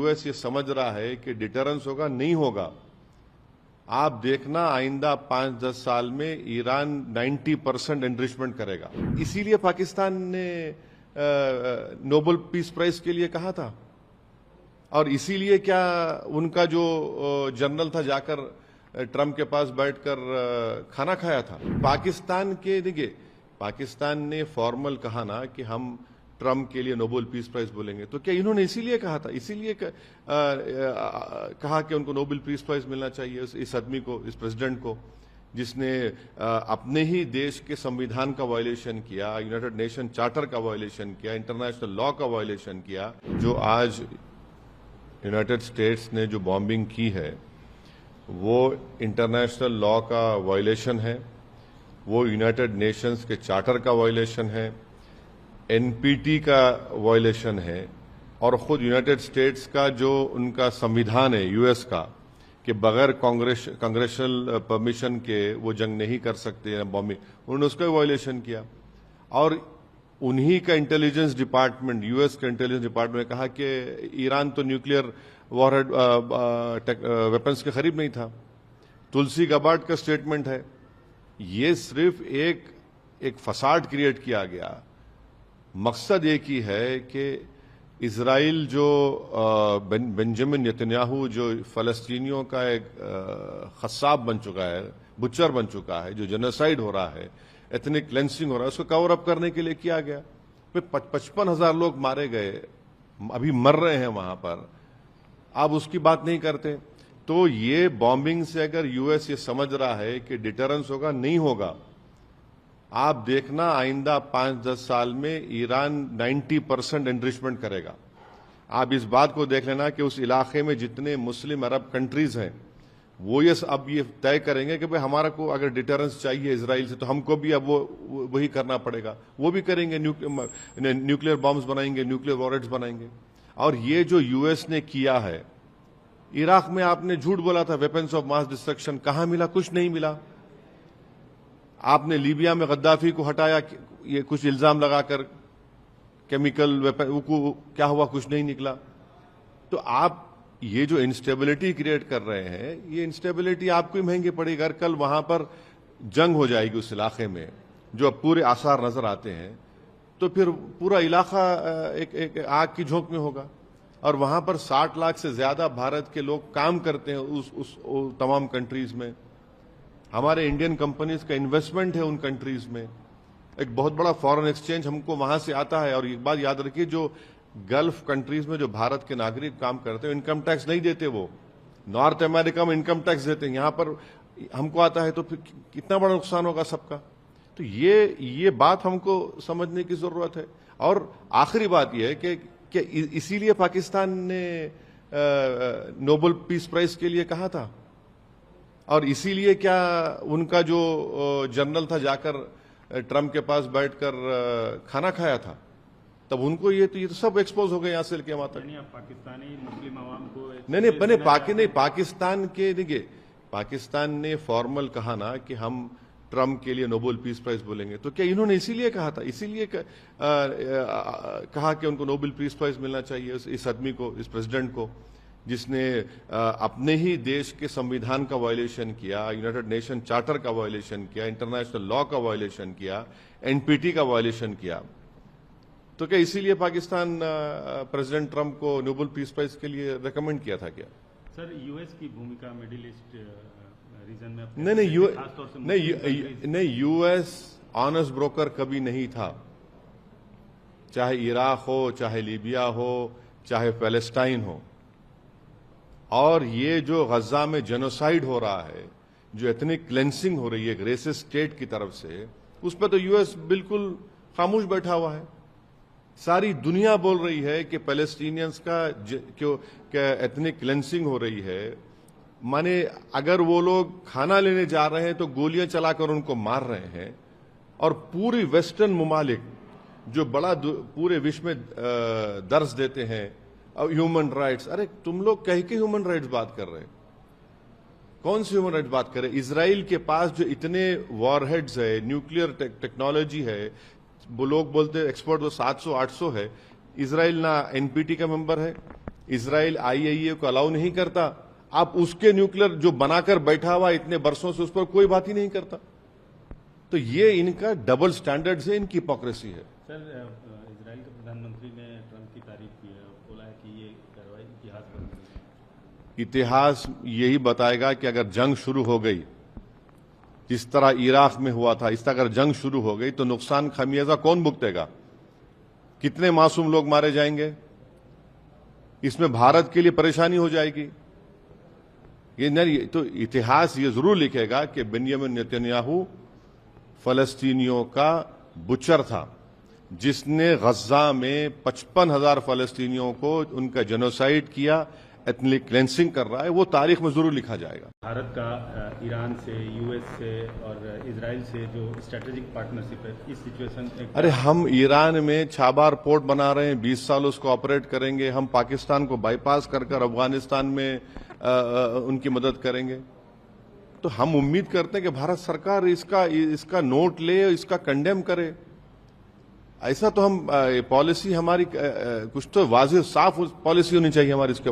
US ये समझ रहा है कि डिटरेंस होगा, नहीं होगा। आप देखना आइंदा 5-10 साल में ईरान 90% एनरिचमेंट करेगा। इसीलिए पाकिस्तान ने नोबेल पीस प्राइज के लिए कहा था, और इसीलिए क्या उनका जो जनरल था जाकर ट्रंप के पास बैठकर खाना खाया था। पाकिस्तान ने फॉर्मल कहा ना कि हम ट्रंप के लिए नोबेल पीस प्राइज बोलेंगे, तो क्या इन्होंने इसीलिए कहा था, इसीलिए कहा कि उनको नोबेल पीस प्राइज मिलना चाहिए इस आदमी को, इस प्रेसिडेंट को, जिसने अपने ही देश के संविधान का वायलेशन किया, यूनाइटेड नेशन चार्टर का वायलेशन किया, इंटरनेशनल लॉ का वायलेशन किया। जो आज यूनाइटेड स्टेट्स ने जो बॉम्बिंग की है वो इंटरनेशनल लॉ का वायलेशन है, वो यूनाइटेड नेशंस के चार्टर का वायलेशन है, एनपीटी का वायलेशन है, और खुद यूनाइटेड स्टेट्स का जो उनका संविधान है यूएस का कि बगैर कांग्रेशनल परमिशन के वो जंग नहीं कर सकते बॉम्बिंग, उन्होंने उसका वायलेशन किया। और उन्हीं का इंटेलिजेंस डिपार्टमेंट, यूएस का इंटेलिजेंस डिपार्टमेंट ने कहा कि ईरान तो न्यूक्लियर वॉरहेड वेपन्स के करीब नहीं था। तुलसी गबार्ड का स्टेटमेंट है। ये सिर्फ एक फसाड क्रिएट किया गया। मकसद एक ही है कि इजराइल जो बेंजामिन नेतन्याहू जो फलस्तीनियों का एक खस्साब बन चुका है, बुच्चर बन चुका है, जो जेनोसाइड हो रहा है, एथनिक क्लेंसिंग हो रहा है, उसको कवर अप करने के लिए किया गया। 55,000 लोग मारे गए, अभी मर रहे हैं वहां पर, आप उसकी बात नहीं करते। तो ये बॉम्बिंग से अगर यूएस ये समझ रहा है कि डिटरेंस होगा, नहीं होगा। आप देखना आइंदा 5-10 साल में ईरान 90% एनरिचमेंट करेगा। आप इस बात को देख लेना कि उस इलाके में जितने मुस्लिम अरब कंट्रीज हैं वो अब ये तय करेंगे कि भाई हमारा को अगर डिटरेंस चाहिए इजराइल से तो हमको भी अब वही करना पड़ेगा। वो भी करेंगे, न्यूक्लियर बॉम्ब्स बनाएंगे, न्यूक्लियर वॉरहेड्स बनाएंगे। और ये जो यूएस ने किया है, इराक में आपने झूठ बोला था वेपन्स ऑफ मास डिस्ट्रक्शन, कहां मिला? कुछ नहीं मिला। आपने लीबिया में गद्दाफी को हटाया, ये कुछ इल्जाम लगाकर केमिकल वेपन, क्या हुआ? कुछ नहीं निकला। तो आप ये जो इंस्टेबिलिटी क्रिएट कर रहे हैं, ये इंस्टेबिलिटी आपको ही महंगी पड़ेगी। अगर कल वहां पर जंग हो जाएगी उस इलाके में, जो अब पूरे आसार नजर आते हैं, तो फिर पूरा इलाका एक आग की झोंक में होगा। और वहां पर 60 लाख से ज्यादा भारत के लोग काम करते हैं उस तमाम कंट्रीज में। हमारे इंडियन कंपनीज का इन्वेस्टमेंट है उन कंट्रीज में। एक बहुत बड़ा फॉरेन एक्सचेंज हमको वहां से आता है। और एक बात याद रखिए, जो गल्फ कंट्रीज में जो भारत के नागरिक काम करते हैं, इनकम टैक्स नहीं देते। वो नॉर्थ अमेरिका में इनकम टैक्स देते हैं, यहां पर हमको आता है, तो फिर कितना बड़ा नुकसान होगा सबका। तो ये बात हमको समझने की जरूरत है। और आखिरी बात यह है कि इसीलिए पाकिस्तान ने नोबेल पीस प्राइज के लिए कहा था, और इसीलिए क्या उनका जो जनरल था जाकर ट्रंप के पास बैठकर खाना खाया था, तब उनको ये तो सब एक्सपोज हो गए यहां से लेके वहां तक। पाकिस्तानी मुस्लिम आवाम को नहीं, पाकिस्तान ने फॉर्मल कहा ना कि हम ट्रंप के लिए नोबेल पीस प्राइज बोलेंगे, तो क्या इन्होंने इसीलिए कहा था, इसीलिए कहा कि उनको नोबेल पीस प्राइज मिलना चाहिए इस आदमी को, इस प्रेसिडेंट को, जिसने अपने ही देश के संविधान का वायलेशन किया, यूनाइटेड नेशन चार्टर का वायलेशन किया, इंटरनेशनल लॉ का वायलेशन किया, एनपीटी का वायलेशन किया। तो क्या इसीलिए पाकिस्तान प्रेसिडेंट ट्रंप को नोबेल पीस प्राइज के लिए रेकमेंड किया था क्या? सर, यूएस की भूमिका मिडिल ईस्ट रीजन में नहीं, यूएस ऑनेस्ट ब्रोकर कभी नहीं था। चाहे इराक हो, चाहे लीबिया हो, चाहे पैलेस्टाइन हो। और ये जो गजा में जेनोसाइड हो रहा है, जो एथनिक क्लेंसिंग हो रही है रेसिस्ट स्टेट की तरफ से, उस पर तो यूएस बिल्कुल खामोश बैठा हुआ है। सारी दुनिया बोल रही है कि पैलेस्टीनियंस का एथनिक क्लेंसिंग हो रही है। माने अगर वो लोग खाना लेने जा रहे हैं तो गोलियां चलाकर उनको मार रहे हैं। और पूरी वेस्टर्न मुमालिक जो बड़ा पूरे विश्व में दर्ज देते हैं ह्यूमन राइट्स, अरे तुम लोग कह के ह्यूमन राइट्स बात कर रहे हैं? कौन सी ह्यूमन राइट्स बात कर रहे हैं? इजराइल के पास जो इतने वॉरहेड्स है, न्यूक्लियर टेक्नोलॉजी है, वो लोग बोलते हैं एक्सपर्ट वो 700-800 है। इजराइल ना एनपीटी का मेंबर है, इजराइल आईएईए को अलाउ नहीं करता, आप उसके न्यूक्लियर जो बनाकर बैठा हुआ इतने वर्षों से उस पर कोई बात ही नहीं करता। तो ये इनका डबल स्टैंडर्ड है, इनकी हिपोक्रेसी है। सर, इजराइल के प्रधानमंत्री ने ट्रंप की तारीफ की है और बोला है कि ये कार्रवाई इतिहास बन गई। इतिहास यही बताएगा कि अगर जंग शुरू हो गई, जिस तरह इराक में हुआ था, इस तरह अगर जंग शुरू हो गई तो नुकसान खामियाजा कौन भुगतेगा? कितने मासूम लोग मारे जाएंगे? इसमें भारत के लिए परेशानी हो जाएगी। ये नहीं तो इतिहास ये जरूर लिखेगा कि बेंजामिन नेतन्याहू फलस्तीनियों का बुचर था, जिसने गज्जा में 55,000 फलस्तीनियों को उनका जेनोसाइड किया, एथनिक क्लेंसिंग कर रहा है। वो तारीख में जरूर लिखा जाएगा। भारत का ईरान से, यूएस से और इजराइल से जो स्ट्रेटेजिक पार्टनरशिप है, इस सिचुएशन में अरे हम ईरान में छाबार पोर्ट बना रहे हैं, 20 साल उसको ऑपरेट करेंगे। हम पाकिस्तान को बाईपास कर अफगानिस्तान में उनकी मदद करेंगे। तो हम उम्मीद करते हैं कि भारत सरकार इसका नोट ले, इसका कंडेम करे। ऐसा तो हम पॉलिसी हमारी कुछ तो वाज़ेह साफ पॉलिसी होनी चाहिए हमारी इसके